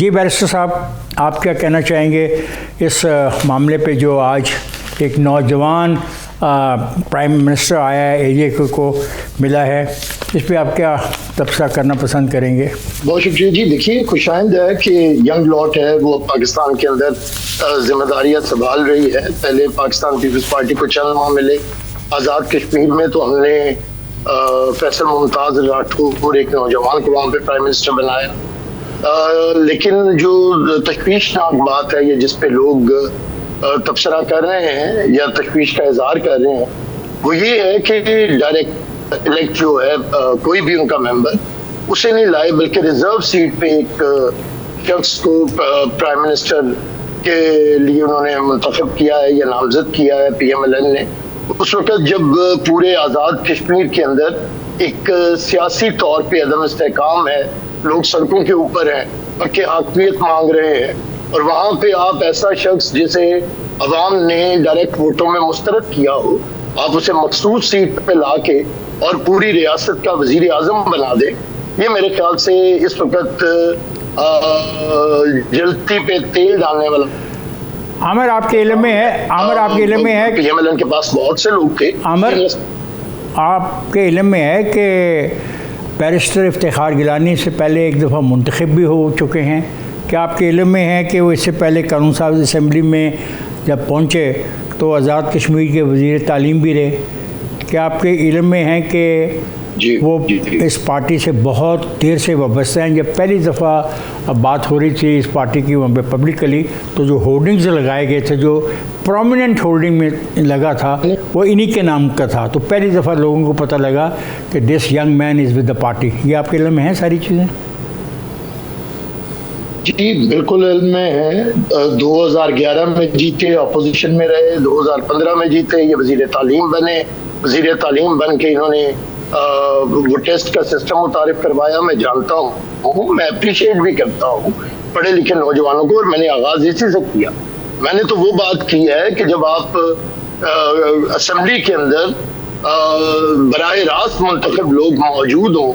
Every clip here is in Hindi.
जी बैरिस्टर साहब, आप क्या कहना चाहेंगे इस मामले पे जो आज एक नौजवान प्राइम मिनिस्टर आया है, एजे को मिला है, इस पे आप क्या तबसरा करना पसंद करेंगे? बहुत शुक्रिया जी। देखिए, खुशाइंद है कि यंग लॉट है वो पाकिस्तान के अंदर जिम्मेदारियां संभाल रही है। पहले पाकिस्तान पीपल्स पार्टी को चंद माह मिले आज़ाद कश्मीर में, तो हमने फैसल मुमताज़ राठौर एक नौजवान को वहाँ पे प्राइम मिनिस्टर बनाया। लेकिन जो तशवीशनाक बात है, ये जिस पे लोग तबसरा कर रहे हैं या तशवीश का इजहार कर रहे हैं, वो ये है कि डायरेक्ट इलेक्ट जो है कोई भी उनका मेंबर उसे नहीं लाए, बल्कि रिजर्व सीट पे एक शख्स को प्राइम मिनिस्टर के लिए उन्होंने मुंतखब किया है या नामजद किया है PMLN ने। उस वक्त जब पूरे आज़ाद कश्मीर के अंदर एक सियासी तौर पे अदम इस्तेहकाम है, लोग सड़कों के ऊपर हैं, पक्के हाकमियत मांग रहे हैं, और वहाँ पे आप ऐसा शख्स जिसे अवाम ने डायरेक्ट वोटों में मुस्तरद किया हो, आप उसे मखसूस सीट पे ला के और पूरी रियासत का वजीर आजम बना दे, ये मेरे ख्याल से इस वक्त जलती पे तेल डालने वाला। आमिर आपके इल्म में है, आमिर आपके इल्म में है, PMLN के पास बहुत से लोग थे। आमिर आपके इल्म में है कि बैरिस्टर इफ्तिखार गिलानी से पहले एक दफ़ा मुंतखब भी हो चुके हैं। क्या आपके इल्म में है कि वो इससे पहले कानून साज असम्बली में जब पहुँचे तो आज़ाद कश्मीर के वज़ीर तालीम भी रहे? क्या आपके इल्म में है कि वो इस पार्टी से बहुत देर से वाबस्ता हैं? जब पहली दफ़ा बात हो रही थी इस पार्टी की वहाँ पे पब्लिकली, तो जो होर्डिंग्स लगाए गए थे, जो प्रोमिनेंट होर्डिंग में लगा था, वो इन्हीं के नाम का था। तो पहली दफ़ा लोगों को पता लगा कि this young man is with the party. ये आपके इल्म में है सारी चीज़ें? जी बिल्कुल इल्म में है। 2011 में जीते, अपोजिशन में रहे, 2015 में जीते, ये वज़ीर तालीम बने। वज़ीर तालीम बन के इन्होंने वो टेस्ट का सिस्टम मुतारिफ करवाया। मैं जानता हूँ, मैं अप्रिशिएट भी करता हूँ पढ़े लिखे नौजवानों को, और मैंने आगाज इसी से किया। मैंने तो वो बात की है कि जब आप असेंबली के अंदर बराह रास्त मुंतखब लोग मौजूद हों,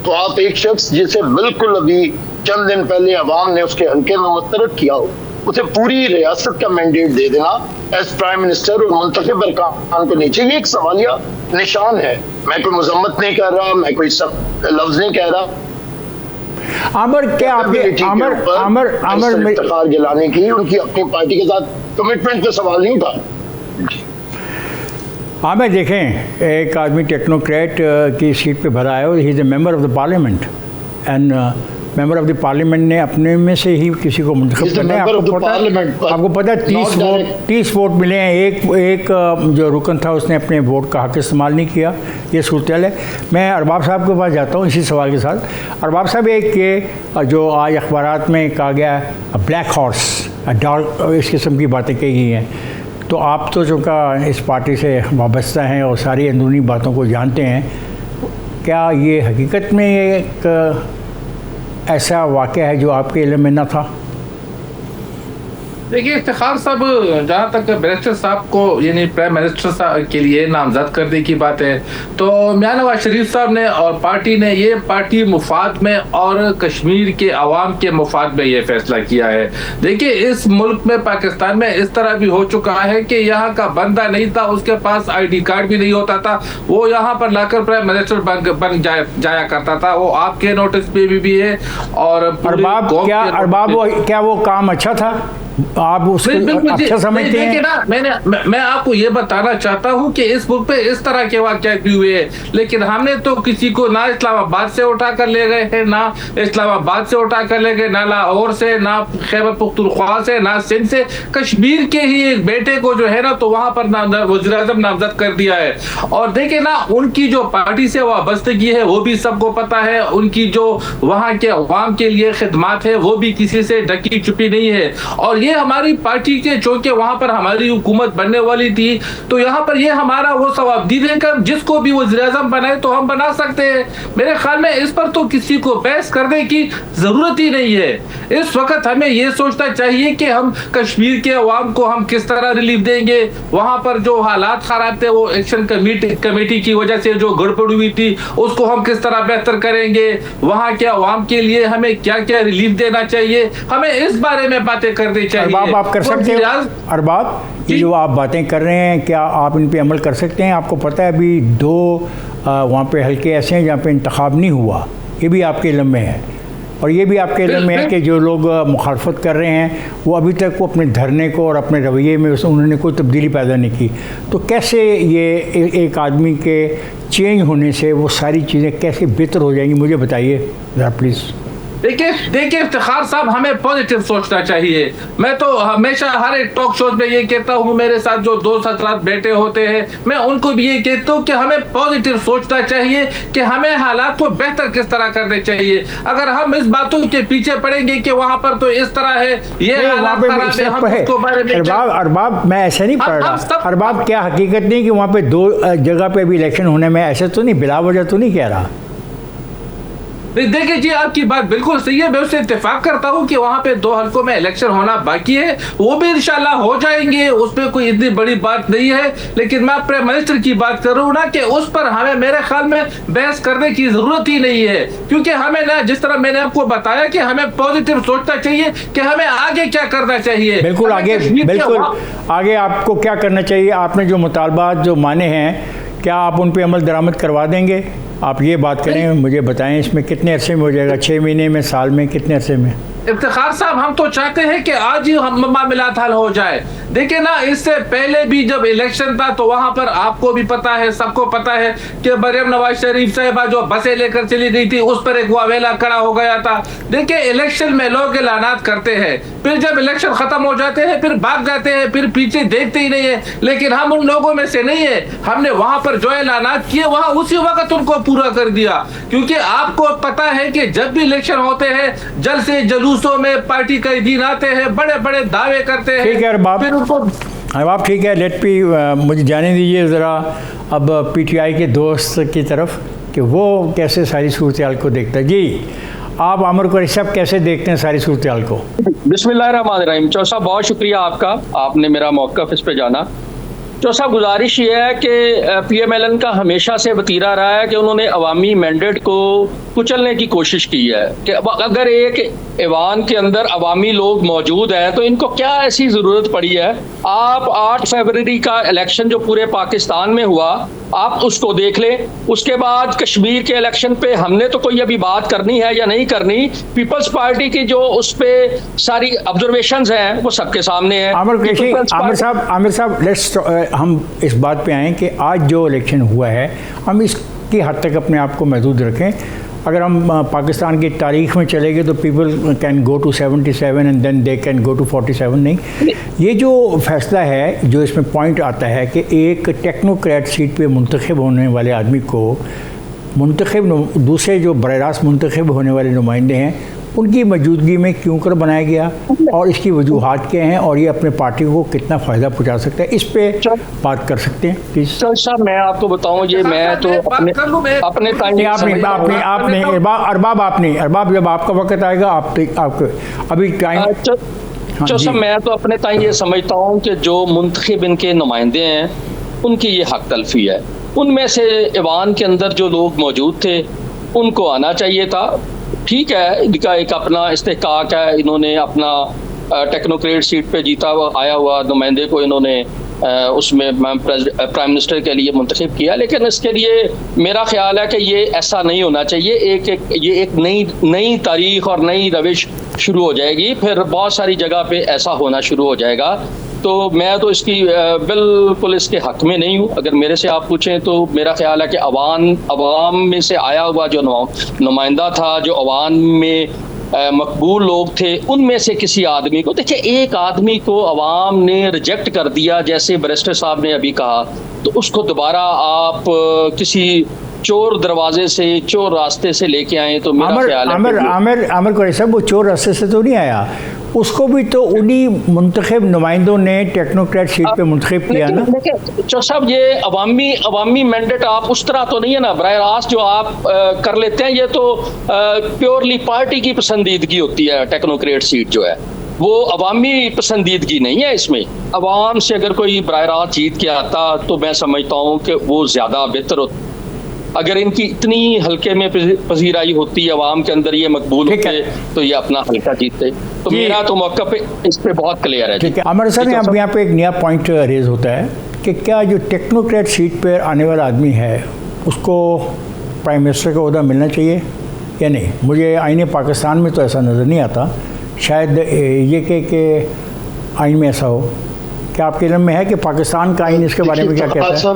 तो आप एक शख्स जिसे बिल्कुल अभी चंद दिन पहले अवाम ने उसके हल्के में मुस्तरद किया हो, उसे पूरी रियासत का मैंडेट दे देना एज प्राइम मिनिस्टर और मुंतखब अरकान को नीचे, ये एक सवालिया निशान है। मैं कोई मजम्मत नहीं कर रहा, मैं कोई सब लफ्ज नहीं कह रहा। आमिर क्या आपके आमिर इफ्तिखार गिलानी की उनकी अपनी पार्टी के साथ कमिटमेंट पे सवाल नहीं उठा। आमिर देखें, एक आदमी टेक्नोक्रेट की सीट पे भरा है, he is a member of the parliament, and member of the parliament ने अपने में से ही किसी को मुंतखब करना है। आपको पता है 30 वोट मिले हैं। एक जो रुकन था उसने अपने वोट का हक इस्तेमाल नहीं किया। ये सूरत है। मैं अरबाब साहब के पास जाता हूँ इसी सवाल के साथ। अरबाब साहब, एक के जो आज अखबारात में कहा गया ब्लैक हॉर्स, डार्क, इस किस्म की बातें कही गई हैं, तो आप तो चूँकि इस पार्टी से वाबस्ता हैं और सारी अंदरूनी बातों को जानते हैं, क्या ये हकीकत में एक ऐसा वाक़या है जो आपके इल्म में न था? देखिए, इफ्तिखार साहब, जहाँ तक बैरिस्टर साहब को यानी प्राइम मिनिस्टर साहब के लिए नामजद करने की बात है, तो मियां नवाज शरीफ साहब ने और पार्टी ने ये पार्टी मुफाद में और कश्मीर के अवाम के मुफाद में ये फैसला किया है। देखिए, इस मुल्क में, पाकिस्तान में इस तरह भी हो चुका है कि यहाँ का बंदा नहीं था, उसके पास ID कार्ड भी नहीं होता था, वो यहाँ पर लाकर प्राइम मिनिस्टर बन जाया करता था। वो आपके नोटिस पे भी है। और अरबाब, क्या वो काम अच्छा था? आप उसको अच्छा समझते हैं? ना, मैं आपको ये बताना चाहता हूँ कि इस मुल्क पे इस तरह के वाक़या भी हुए हैं, लेकिन हमने तो किसी को ना इस्लामाबाद से उठा कर ले गए हैं, ना इस्लामाबाद से उठा कर ले गए, ना लाहौर से, ना खैबर पख्तूनख्वा से, ना सिंध से। कश्मीर के ही एक बेटे को जो है ना, तो वहां पर वज़ीर आज़म नामजद कर दिया है। और देखिए ना, उनकी जो पार्टी से वाबस्तगी है वो भी सबको पता है, उनकी जो वहां के अवाम के लिए खिदमत है वो भी किसी से ढकी छुपी नहीं है। और ये ये हमारी पार्टी के, चूंकि वहां पर हमारी हुकूमत बनने वाली थी, तो यहाँ पर ये हमारा वो सवाबदीद है कि जिसको भी वज़ीर आज़म बनाए तो हम बना सकते हैं। मेरे ख्याल में इस पर तो किसी को बहस करने की जरूरत ही नहीं है। इस वक्त हमें ये सोचना चाहिए कि हम कश्मीर के अवाम को हम किस तरह रिलीफ देंगे। वहां पर जो हालात खराब थे, वो एक्शन कमेटी की वजह से जो गड़बड़ हुई थी, उसको हम किस तरह बेहतर करेंगे। वहां के अवाम के लिए हमें क्या क्या रिलीफ देना चाहिए, हमें इस बारे में बातें करनी चाहिए। अरबाब, आप कर सकते हैं? अरबाब, ये जो आप बातें कर रहे हैं, क्या आप इन पे अमल कर सकते हैं? आपको पता है अभी 2 वहाँ पे हल्के ऐसे हैं जहाँ पे इंतखाब नहीं हुआ, ये भी आपके इल्म में है, और ये भी आपके इल्म में है कि जो लोग मुखालफत कर रहे हैं वो अभी तक वो अपने धरने को और अपने रवैये में उन्होंने कोई तब्दीली पैदा नहीं की। तो कैसे ये एक आदमी के चेंज होने से वो सारी चीज़ें कैसे बेहतर हो जाएंगी, मुझे बताइए ज़रा प्लीज़। देखिए इफ्तिखार साहब, हमें पॉजिटिव सोचना चाहिए। मैं तो हमेशा हर एक टॉक शो में ये कहता हूँ, मेरे साथ जो दोस्त हजरात बैठे होते हैं, मैं उनको भी ये कहता हूँ कि हमें पॉजिटिव सोचना चाहिए कि हमें हालात को बेहतर किस तरह करने चाहिए। अगर हम इस बातों के पीछे पड़ेंगे कि वहाँ पर तो इस तरह है, ये हालात खराब है, हम उसको बारे में अरबाब, मैं ऐसा नहीं पढ़ रहा। अरबाब, क्या हकीकत नहीं कि वहाँ पे 2 जगह पे भी इलेक्शन होने में ऐसे तो नहीं, बिला वजह तो नहीं कह रहा? देखिए जी, आपकी बात बिल्कुल सही है, मैं उससे इत्तेफाक करता हूं कि वहां पे 2 हल्कों में इलेक्शन होना बाकी है, वो भी इंशाल्लाह हो जाएंगे, उसमें कोई इतनी बड़ी बात नहीं है। लेकिन मैं प्राइम मिनिस्टर की बात कर रहा हूं ना, कि उस पर हमें मेरे ख्याल में बहस करने की जरूरत ही नहीं है, क्योंकि हमें ना, जिस तरह मैंने आपको बताया कि हमें पॉजिटिव सोचना चाहिए कि हमें आगे क्या करना चाहिए। बिल्कुल आगे आपको क्या करना चाहिए? आपने जो मुतालबात जो माने हैं, क्या आप उन पर अमल दरामद करवा देंगे? आप ये बात करें, मुझे बताएं, इसमें कितने अरसे में हो जाएगा? 6 महीने में, साल में, कितने अरसे में? इफ्तिखार साहब, हम तो चाहते हैं कि आज ही हम मामलात हल हो जाए। देखिए ना, इससे पहले भी जब इलेक्शन था तो वहां पर आपको भी पता है, सबको पता है कि मरियम नवाज शरीफ साहिबा जो बसें लेकर चली गई थी, उस पर एक वावेला खड़ा हो गया था। देखिए, इलेक्शन में लोग ऐलानात करते हैं, फिर जब इलेक्शन खत्म हो जाते हैं फिर भाग जाते हैं, फिर पीछे देखते ही नहीं है। लेकिन हम उन लोगों में से नहीं है, हमने वहां पर जो ऐलानात किए वहां उसी वक्त उनको पूरा कर दिया। क्योंकि आपको पता है कि जब भी इलेक्शन होते हैं, जलसे जुलूसों में पार्टी का दिन आते हैं, बड़े बड़े दावे करते हैं। ठीक है अरबाब, ठीक है, लेट पी मुझे जाने दीजिए ज़रा अब PTI के दोस्त की तरफ कि वो कैसे सारी सूरत हाल को देखता है। जी, आप आमिर कुरैशी साहब कैसे देखते हैं सारी सूरत हाल को? बिस्मिल्लाहिर्रहमानिर्रहीम। चौधरी साहब, बहुत शुक्रिया आपका, आपने मेरा मौक़िफ़ इस पे जाना। चौधरी साहब, गुजारिश ये है कि PMLN का हमेशा से वतीरा रहा है कि उन्होंने अवामी मैंडेट को कुचलने की कोशिश की है कि अगर एक ऐवान के अंदर अवामी लोग मौजूद हैं तो इनको क्या ऐसी ज़रूरत पड़ी है। आप 8 फरवरी का इलेक्शन जो पूरे पाकिस्तान में हुआ, आप उसको देख लें। उसके बाद कश्मीर के इलेक्शन पे हमने तो कोई अभी बात करनी है या नहीं करनी, पीपल्स पार्टी की जो उस पर सारी ऑब्जर्वेशंस हैं वो सबके सामने है। आमिर साहब, लेट्स हम इस बात पे आएँ कि आज जो इलेक्शन हुआ है, हम इसकी हद तक अपने आप को महदूद रखें। अगर हम पाकिस्तान की तारीख़ में चले गए तो people can go to 77 and then they can go to 47। नहीं, ये जो फैसला है, जो इसमें पॉइंट आता है कि एक टेक्नोक्रेट सीट पे मुंतखब होने वाले आदमी को दूसरे जो बराह रास्त मुंतखब होने वाले नुमाइंदे हैं उनकी मौजूदगी में क्यों कर बनाया गया और इसकी वजूहात क्या हैं और ये अपने पार्टी को कितना फ़ायदा पहुंचा सकता है, इस पे बात कर सकते हैं प्लीज़। साहब, मैं आपको बताऊं, ये मैं तो अपने अरबाब, जब आपका वक्त आएगा आपको अभी टाइम। साहब, मैं तो अपने ताई ये समझता हूँ कि जो मुंतखब इनके नुमाइंदे हैं उनकी ये हक तलफी है। उनमें से ऐवान के अंदर जो लोग मौजूद थे उनको आना चाहिए था। ठीक है, इनका एक अपना इस्तेहकाक है, इन्होंने अपना टेक्नोक्रेट सीट पे जीता हुआ आया हुआ नुमाइंदे को इन्होंने उसमें प्राइम मिनिस्टर के लिए मुंतखब किया। लेकिन इसके लिए मेरा ख्याल है कि ये ऐसा नहीं होना चाहिए। ये एक नई तारीख और नई रविश शुरू हो जाएगी, फिर बहुत सारी जगह पे ऐसा होना शुरू हो जाएगा। तो मैं तो इसकी बिल्कुल इसके हक में नहीं हूँ। अगर मेरे से आप पूछें तो मेरा ख्याल है कि अवाम में से आया हुआ जो नुमाइंदा था, जो अवाम में मकबूल लोग थे, उनमें से किसी आदमी को, देखिए, एक आदमी को अवाम ने रिजेक्ट कर दिया, जैसे बैरिस्टर साहब ने अभी कहा, तो उसको दोबारा आप किसी चोर दरवाजे से, चोर रास्ते से लेके आए तो मेरा ख्याल है आमिर कुरैशी साहब, वो चोर रास्ते से तो नहीं आया, उसको भी तो उन्हीं मुंतखब नुमाइंदों ने टेक्नोक्रेट सीट पे मुंतखब किया ना। जो साहब ये अवामी मैंडेट आप उस तरह तो नहीं है ना, बराह रास्त जो आप कर लेते हैं, ये तो प्योरली पार्टी की पसंदीदगी होती है। टेक्नोक्रेट सीट जो है वो अवामी पसंदीदगी नहीं है। इसमें अवाम से अगर कोई बराह रास्त जीत के आता तो मैं समझता हूँ कि वो ज़्यादा बेहतर होता। अगर इनकी इतनी हल्के में पजीराई होती है, अवाम के अंदर ये मकबूल होते, तो ये अपना हल्का जीतते। तो मेरा तो मौका पे इस पे बहुत क्लियर है। ठीक है आमिर सर, अब यहाँ पे एक नया पॉइंट रेज होता है कि क्या जो टेक्नोक्रेट सीट पर आने वाला आदमी है उसको प्राइम मिनिस्टर का ओहदा मिलना चाहिए या नहीं? मुझे आईन पाकिस्तान में तो ऐसा नज़र नहीं आता, शायद ये कि आइन में ऐसा हो। क्या आपके इल्म में है कि पाकिस्तान का आइन इसके बारे में क्या कहता है?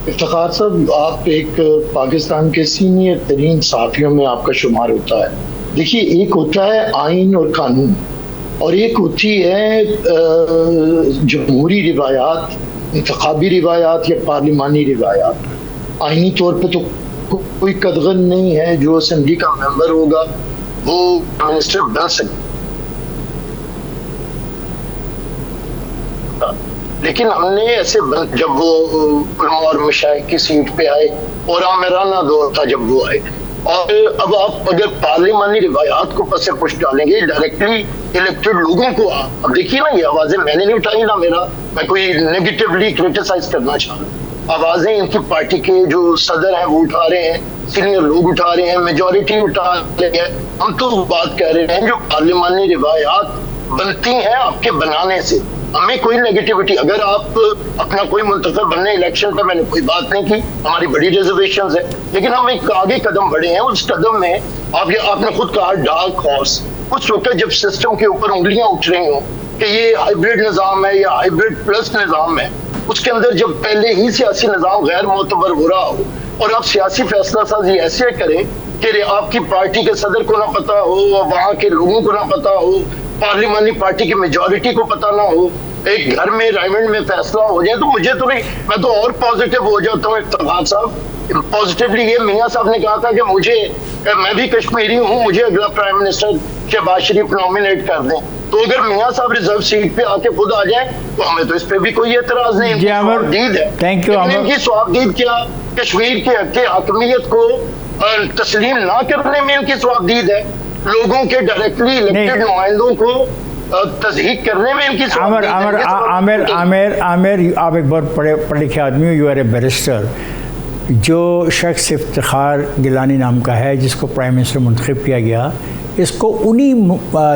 इफ्तिखार साहब, आप एक पाकिस्तान के सीनियर तरीन सहाफ़ियों में आपका शुमार होता है। देखिए, एक होता है आइन और कानून और एक होती है जमहूरी रिवायात, इंतखाबी रिवायात या पार्लिमानी रिवायात। आइनी तौर पे तो कोई कदगन नहीं है जो असेंबली का मेंबर होगा वो मिनिस्टर बन सकता, लेकिन हमने ऐसे जब वो और मशाइख की सीट पे आए और आमिराना दौर था जब वो आए, और अब आप अगर पार्लिमानी रिवायात को पसे पुश डालेंगे डायरेक्टली इलेक्टेड लोगों को, अब देखिए ना, ये आवाजें मैंने नहीं उठाई ना, मैं कोई नेगेटिवली क्रिटिसाइज करना चाह रहा हूँ। आवाजें इनकी पार्टी के जो सदर हैं वो उठा रहे हैं, सीनियर लोग उठा रहे हैं, मेजॉरिटी उठा रहे हैं। हम तो बात कर रहे हैं जो पार्लिमानी रिवायात बनती हैं आपके बनाने से। हमें कोई नेगेटिविटी, अगर आप अपना कोई मुंतखब बनने इलेक्शन पर, मैंने कोई बात नहीं की, हमारी बड़ी रिजर्वेशंस है, लेकिन हम एक आगे कदम बढ़े हैं। उस कदम में आपने खुद कहा डार्क हॉर्स, उस वक्त जब सिस्टम के ऊपर उंगलियां उठ रही हो कि ये हाइब्रिड निज़ाम है या हाइब्रिड प्लस निज़ाम है, उसके अंदर जब पहले ही सियासी निज़ाम गैर मोतबर हो रहा हो और आप सियासी फैसला साजी ऐसे करें कि आपकी पार्टी के सदर को ना पता हो, वहां के लोगों को ना पता हो, पार्लिमानी पार्टी की मेजॉरिटी को पता ना हो, एक घर में राइमंड में फैसला हो जाए, तो मुझे तो नहीं, मैं तो और पॉजिटिव हो जाता हूँ। इफ्तिखार साहब, पॉजिटिवली ये मियां साहब ने कहा था कि मैं भी कश्मीरी हूँ, मुझे अगला प्राइम मिनिस्टर शहबाज शरीफ नॉमिनेट कर दें। तो अगर मियां साहब रिजर्व सीट पे आके खुद आ जाए तो हमें तो इस पे भी कोई एतराज नहीं। स्वाबदीद है, थैंक यू। इनकी स्वाबदीद क्या कश्मीर के हकमियत को तस्लीम ना करने में इनकी स्वाबदीद है, लोगों के डायरेक्टली इलेक्टेड नुमाइंदों को तस्दीक करने में इनकी आमिर, आप एक बहुत पढ़े लिखे आदमी हो, यू आर ए बैरिस्टर। जो शख्स इफ्तिखार गिलानी नाम का है जिसको प्राइम मिनिस्टर मुंतखब किया गया, इसको उन्हीं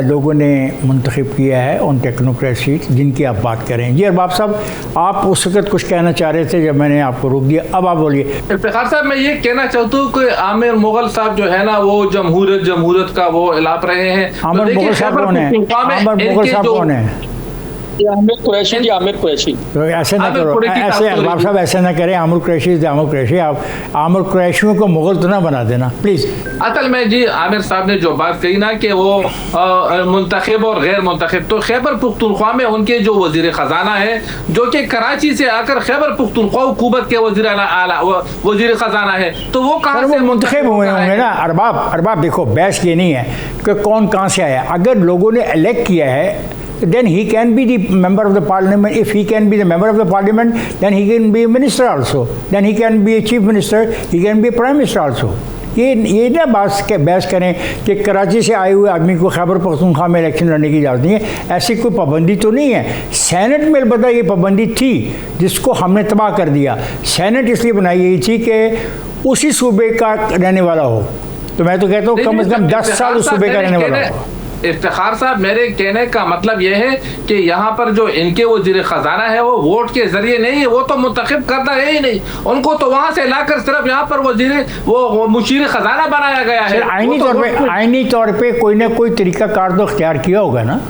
लोगों ने मुंतखब किया है ऑन टेक्नोक्रेट सीट जिनकी आप बात कर रहे हैं। जी अरबाब साहब, आप उस वक्त कुछ कहना चाह रहे थे जब मैंने आपको रोक दिया, अब आप बोलिए। इफ्तिखार साहब, मैं ये कहना चाहता हूँ कि आमिर मुगल साहब जो है ना, वो जमहूरियत का वो इलाप रहे हैं। आमिर मुगल साहब कौन है? आमिर मुगल साहब कौन है? आमिर कुरैशी। तो ऐसे ना करो, ऐसे अरबाब साहब ऐसे ना करें। आमिर कुरैशी, आप आमिर कुरैशियों को मुगल तो ना बना देना प्लीज। असल में जी आमिर साहब ने जो बात कही ना कि वो मुंतखब और गैर मुंतखब, तो खैबर पुख्तूनख्वा में उनके जो वजीर खजाना है, जो कि कराची से आकर खैबर पुख्तूनख्वा हुकूमत के वजीर खजाना है, तो वो कहाँ से मुंतखब हुए होंगे ना? अरबाब देखो, बहस ये नहीं है कि कौन कहाँ से आया। अगर लोगों ने इलेक्ट किया है then he can be the member of the parliament. If he can be the member of the parliament, then he can be a minister also. Then he can be a chief minister. He can be a prime minister also. ये ना बहस करें कि कराची से आए हुए आदमी को खैबर पख्तूनख्वा में इलेक्शन लड़ने की इजाज़त नहीं है। ऐसी कोई पाबंदी तो नहीं है। सेनेट में अलबत्ता ये पाबंदी थी जिसको हमने तबाह कर दिया। सेनेट इसलिए बनाई गई थी कि उसी सूबे का रहने वाला हो। तो मैं तो कहता हूँ कम से कम 10 साल उस सूबे का रहने वाला हो। इफ्तिखार साहब, मेरे कहने का मतलब यह है कि यहाँ पर जो इनके वजीर खजाना है वो वोट के जरिए नहीं है, वो तो मुंतखब करता है ही नहीं, उनको तो वहाँ से लाकर सिर्फ यहाँ पर वो मुशीर खजाना बनाया गया है। आईनी तौर पे कोई ना कोई तरीकाकार तो अख्तियार किया होगा ना?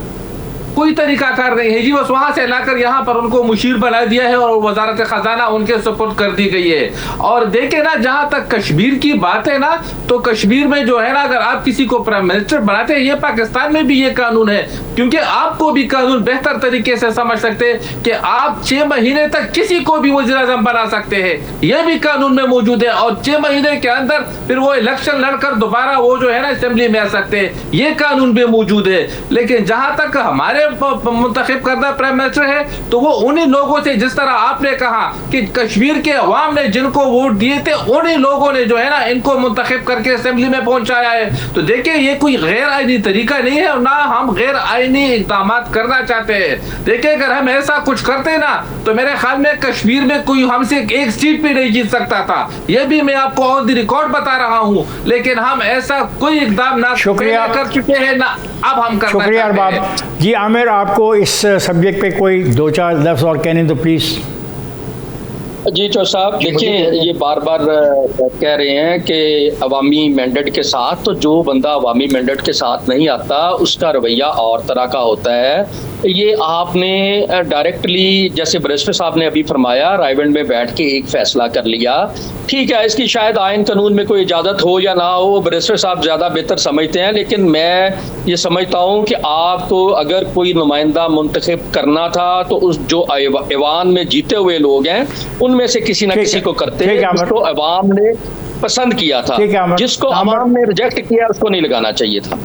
कोई तरीकाकार नहीं है जी। बस वहां से लाकर यहाँ पर उनको मुशीर बना दिया है और वजारत खजाना उनके सुपुर्द कर दी गई है। और देखे ना, जहां तक कश्मीर की बात है ना, तो कश्मीर में जो है ना, अगर आप किसी को प्राइम मिनिस्टर बनाते हैं, ये पाकिस्तान में भी ये कानून है, क्योंकि आपको भी कानून बेहतर तरीके से समझ सकते हैं कि आप 6 महीने तक किसी को भी वज़ीर आज़म बना सकते हैं, यह भी कानून में मौजूद है। और 6 महीने के अंदर फिर वो इलेक्शन लड़कर दोबारा वो जो है ना असेंबली में आ सकते हैं, ये कानून भी मौजूद है। लेकिन जहां तक हमारे मुंतखब करना प्राइम मिनिस्टर है, तो वो उन्हीं लोगों से, जिस तरह आपने कहा कि कश्मीर के अवाम ने जिनको वोट दिए थे, उन्हीं लोगों ने जो है ना इनको मुंतखब करके असेंबली में पहुंचाया है। तो देखिए, ये कोई गैर आईनी तरीका नहीं है और ना हम गैर आईनी इक़दाम करना चाहते हैं। देखिए, अगर हम ऐसा कुछ करते ना, तो मेरे ख्याल में कश्मीर में कोई हमसे एक सीट भी नहीं जीत सकता था। यह भी मैं आपको ऑन द रिकॉर्ड बता रहा हूं। लेकिन हम ऐसा कोई इक़दाम ना कर चुके हैं ना अब हम करना। शुक्रिया अरबाब जी। आमिर, आपको इस सब्जेक्ट पे कोई 2-4 लफ्ज़ और कहने तो प्लीज़। जी चौधरी साहब, देखिए, ये बार बार कह रहे हैं कि अवामी मैंडेट के साथ, तो जो बंदा अवामी मैंडेट के साथ नहीं आता उसका रवैया और तरह का होता है। ये आपने डायरेक्टली, जैसे बैरिस्टर साहब ने अभी फरमाया, रायबंद में बैठ के एक फैसला कर लिया, ठीक है, इसकी शायद आइन कानून में कोई इजाज़त हो या ना हो, बैरिस्टर साहब ज़्यादा बेहतर समझते हैं। लेकिन मैं ये समझता हूँ कि आपको अगर कोई नुमाइंदा मुंतखब करना था, तो उस जो ऐवान में जीते हुए लोग हैं उनमें से किसी न किसी को करते हैं, जिसको अवाम ने पसंद किया था। जिसको अवाम ने रिजेक्ट किया उसको नहीं लगाना चाहिए था।